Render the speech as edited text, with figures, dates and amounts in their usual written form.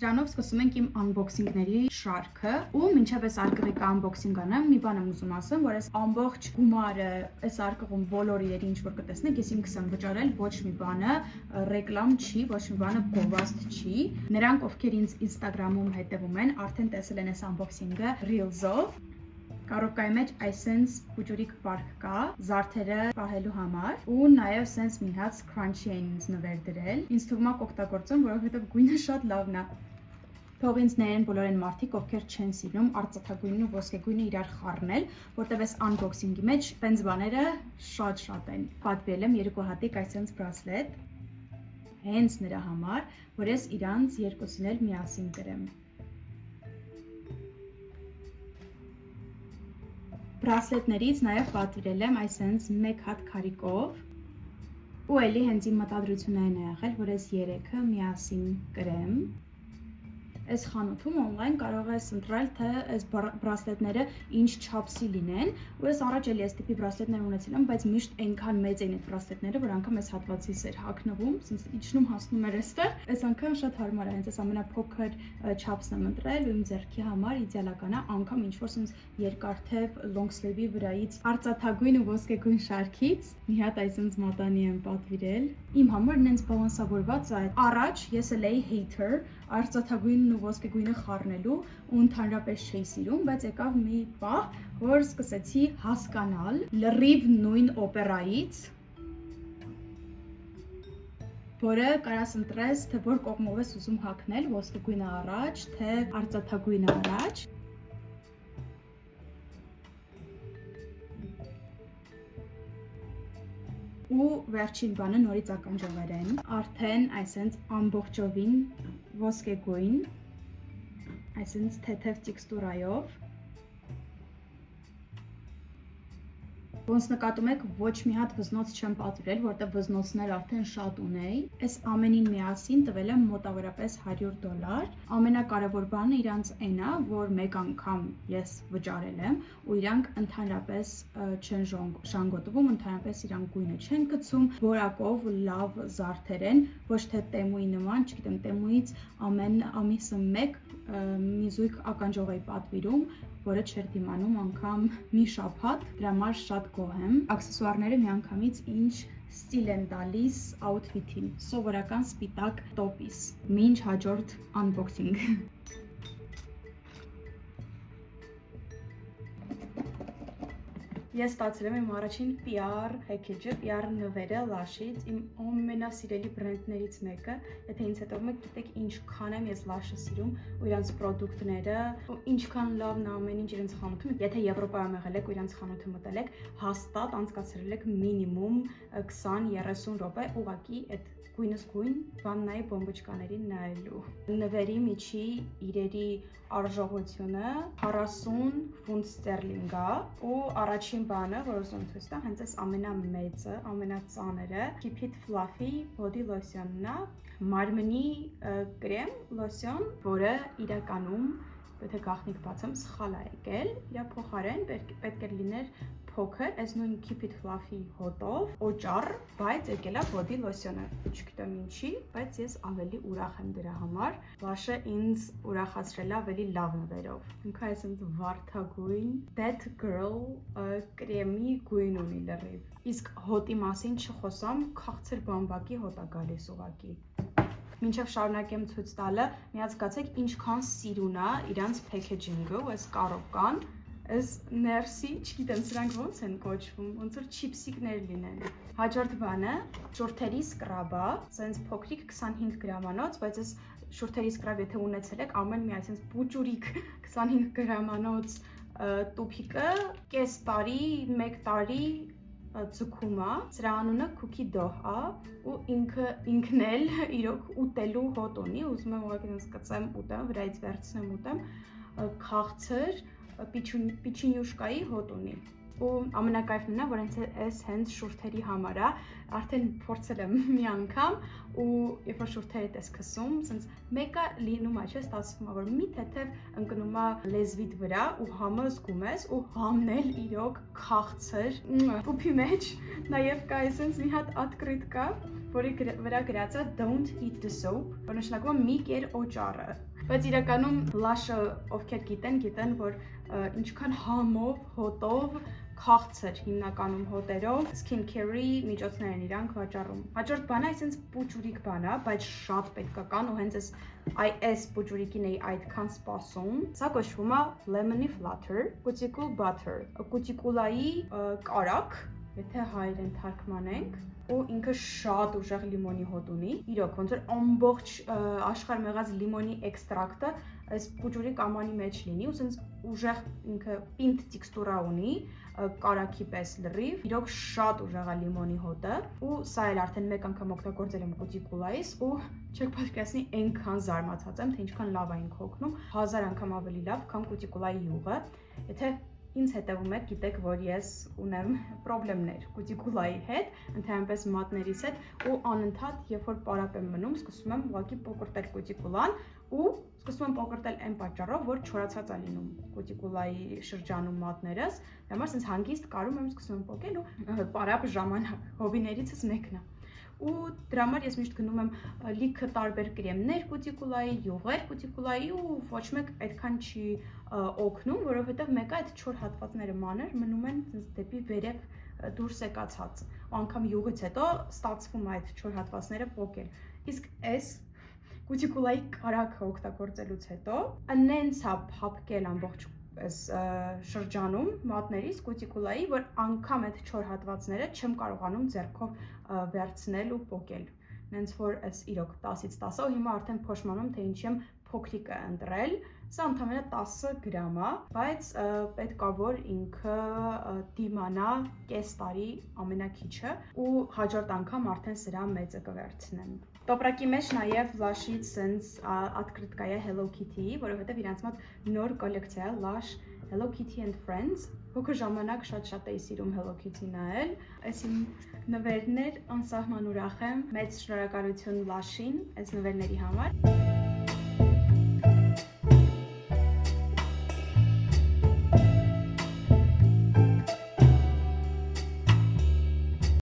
Սրանով սկսում ենք իմ unboxing-ների շարքը ու մինչև այս արկղի unboxing անեմ, մի բան եմ ուզում ասեմ, որ այս ամբողջ գումարը, այս արկղում բոլոր իրերի ինչ որ կտեսնեք, ես ինքս եմ վճարել, ոչ մի բանը ռեկլամ չի, ոչ մի բանը գովաստ չի։ Նրանք, ովքեր ինձ Instagram-ում հետևում են, արդեն տեսել են այս unboxing-ը Reels-ով։ Կարողկայի մեջ այսենց փուճուրիկ պարկ կա, զարդերը պահելու համար ու նաև սենց մի հատ crunch-ի են ինձ նվեր դրել։ Ինձ թվում է կօգտագործեմ, որովհետև գույնը շատ լավն է։ Թող ինձ ներեն բոլոր այն մարդիկ, ովքեր չեն սիրում արծաթագույնն ու ոսկեգույնը իրար խառնել, որտեղ այս unboxing-ի մեջ տենց բաները շատ են։ Պատվիրել եմ 2 հատիկ այսենց բրասլետ, հենց նրա համար, որ ես իրանց երկուսին էլ միասին կրեմ։ Բրասլետներից նաև պատվիրել եմ այսենց 1 հատ քարիկով ու էլի հենց իմ մտադրությունն է եղել, որ այս 3-ը միասին կրեմ։ Այս խանութում օնլայն կարող ես ընտրել, թե այս բրասլետները ինչ չափսի լինեն, ու ես առաջ էլի այս տիպի բրասլետներ ունեցել եմ, բայց միշտ այնքան մեծ էին այդ բրասլետները, որ անգամ այս հատվածից էր հագնվում, ասես իջնում հասնում էր այստեղ։ Այս անգամ շատ հարմար է, հենց այս ամենափոքր չափսն եմ ընտրել ու իմ ձեռքի համար իդեալական է, անգամ ինչ որ ասես երկարթև long sleeve-ի վրայից արծաթագույն ու ոսկեգույն շարքից մի հատ այսպես մատանի եմ պատվիրել։ Իմ համար նենց բալանսավորված է։ Առաջ ես էլ էի hater արծաթագույնն ու ոսկեգույնը խառնելու ու ընդհանրապես չէի սիրում, բայց եկավ մի պահ, որ սկսեցի հասկանալ լրիվ նույն օպերայից, որը կարաս ընտրես, թե որ կողմով ես ուզում հագնել, ոսկեգույնը առաջ, թե արծաթագույնը առաջ։ Ու վերջին բանը նորից ականջովեր են, արդեն այսենց ամբողջովին ոսկեգույն, այսենց թեթև տեքստուրայով։ Ոնց նկատում եք, ոչ մի հատ վզնոց չեմ պատվիրել, որտեղ վզնոցներ արդեն շատ ունեի։ Այս ամենին միասին տվել եմ մոտավորապես $100։ Ամենակարևոր բանը իրանց այն է, որ մեկ անգամ ես վճարել եմ ու իրանք ընդհանրապես չեն ժանգոտվում, ընդհանրապես իրանք գույնը չեն գցում, որակով լավ զարդեր են, ոչ թե Temu-ի նման, չգիտեմ, Temu-ից ամեն ամիսը մեկ մի զույգ ականջող էի պատվիրում, որը չէր դիմանում անգամ մի շաբաթ, դրա համար շատ գոհ եմ։ Աքսեսուարները միանգամից ինչ ստիլ են տալիս աութֆիթին, սովորական սպիտակ տոպիս, մինչ հաջորդ unboxing։ Ես ստացել եմ իմ առաջին PR package-ը, PR նվերը Lush-ից, իմ ամենասիրելի բրենդներից մեկը։ Եթե ինձ հետևում եք, գիտեք ինչքան եմ ես Lush-ը սիրում ու իրանց պրոդուկտները, ու ինչքան լավն է ամեն ինչ իրանց խանութում։ Եթե Եվրոպայում եղել եք ու իրանց խանութը մտել եք, հաստատ անցկացրել եք մինիմում 20-30 րոպե ուղղակի այդ գույնս գույն վաննայի բոմբոչկաներին նայելու։ Նվերի միջի իրերի արժողությունը 40 ֆունտ ստերլինգ է ու առաջին բանը, որ ուզում ցույց տամ, հենց այս ամենամեծը, ամենածանրը Keep It Fluffy Body Lotion-ն է, մարմնի կրեմ, լոսյոն, որը իրականում, եթե գաղտնիք բացեմ, սխալ է եկել, իր փոխարեն պետք է լիներ փոքր, այս նույն Keep It Fluffy հոտով, օճառ, բայց եկել է body lotion-ը, չգիտեմ ինչի, բայց ես ավելի ուրախ եմ դրա համար։ Lush-ը ինձ ուրախացրել է ավելի լավ նվերով։ Ինքը այսպես վարդագույն That Girl կրեմի գույն ունի լրիվ։ Իսկ հոտի մասին չխոսամ, քաղցր բամբակի հոտ է գալիս ուղղակի։ Մինչև շարունակեմ ցույց տալը, միացկացեք ինչքան սիրուն է իրանց packaging-ը ու այս կարողկան, այս ներսի, չգիտեմ, սրանք ոնց են կոչվում, ոնց որ չիպսիկներ լինեն։ Հաջորդ բանը շուրթերի սկրաբը, սենց փոքրիկ 25 գրամանոց, բայց այս շուրթերի սկրաբ եթե ունեցել եք, ամեն մի այսպես փուճուրիկ 25 գրամանոց տուփիկը կես տարի, 1 տարի ձգում է, սրա անունը Cookie Dough է ու ինքն էլ իրոք ուտելու հոտ ունի, ուզում եմ ուղղակի սկսեմ ուտեմ, վրայից վերցնեմ ուտեմ, քաղցր, պիչինյուշկայի հոտ ունի։ ու ամենակայֆն է, որ հենց շուրթերի համար է, արդեն փորձել եմ մի անգամ ու երբ որ շուրթերդ ես քսում, ասենց մեկը լինում է, չէ՞, ստացվում է, որ մի թեթև ընկնում է լեզվիդ վրա ու համը զգում ես ու համն էլ իրոք քաղցր պուփի մեջ, նաև կա այսպես մի հատ открытка, որի վրա գրած է don't eat the soap, որ նշանակում է մի կեր օճառը, բայց իրականում լաշը ովքեր գիտեն, որ ինչքան համով, հոտով, քաղցր հիմնականում հոտերով skin care-ի միջոցներ են իրանք վաճառում։ Հաջորդ բանը այսպես պուճուրիկ բան է, բայց շատ պետք է կան ու հենց այս պուճուրիկին էի այդքան սպասում։ Սա կոչվում է lemony flutter, cuticle butter, կուտիկուլայի կարակ, եթե հայերեն թարգմանենք, ու ինքը շատ ուժեղ լիմոնի հոտ ունի։ Իրոք, ոնց որ ամբողջ աշխարհ մեղած լիմոնի էքստրակտը այս պուճուրիկ ամանի մեջ լինի, ու սենց ուժեղ ինքը պինդ տեքստուրա ունի, կարակի պես լրիվ, իրոք շատ ուժեղ է լիմոնի հոտը, ու սա էլ արդեն մեկ անգամ օգտագործել եմ կուտիկուլայից ու չեք պատկերացնի այնքան զարմացած եմ, թե ինչքան լավ է ինքը օգնում, 1000 անգամ ավելի լավ, քան կուտիկուլայի յուղը։ Եթե ինձ հետևում եք, գիտեք, որ ես ունեմ խնդիրներ կուտիկուլայի հետ, ընդհանրապես մատներիս հետ ու անընդհատ, երբ որ պարապ եմ մնում, սկսում եմ ուղղակի պոկրտել կուտիկուլան ու սկսում եմ պոկրտել այն պատճառով, որ չորացած է լինում կուտիկուլայի շրջանում մատներս, համար sense հանգիստ կարում եմ սկսում եմ պոկել ու պարապ ժամանակ հոբիներիցս մեկն է։ Ու դրա համար ես միշտ գնում եմ լիքը տարբեր կրեմներ կուտիկուլայի, յուղեր կուտիկուլայի ու ոչ մեկ այդքան չի օգնում, որովհետև մեկը այդ չոր հատվածները մանր մնում են դեպի վերև դուրս եկացած։ Ու անգամ յուղից հետո ստացվում է այդ չոր հատվածները պոկել։ Իսկ այս կուտիկուլայի կարակը օգտագործելուց հետո նենց է փափկել ամբողջ այս շրջանում մատներիս կուտիկուլայի, որ անգամ այդ չոր հատվածները չեմ կարողանում ձեռքով վերցնել ու պոկել։ Նենց որ այս իրոք 10-ից 10-ը, հիմա արդեն փոշմանում, թե ինչի եմ փոքրիկը ընտրել, սա ընդամենը 10 գրամ է, բայց պետք է որ ինքը դիմանա կես տարի ամենակիչը ու հաջորդ անգամ արդեն սրա մեծը կվերցնեմ։ Տոպրակի մեջ նաև լաշից սենց открытка է Hello Kitty-ի, որովհետև իրանց մոտ նոր կոլեկցիա է Lush Hello Kitty and Friends։ Փոքր ժամանակ շատ էի սիրում Hello Kitty նայել։ Այս իմ նվերներ անսահման ուրախ եմ։ Մեծ շնորհակալություն Lush-ին այս նվերների համար։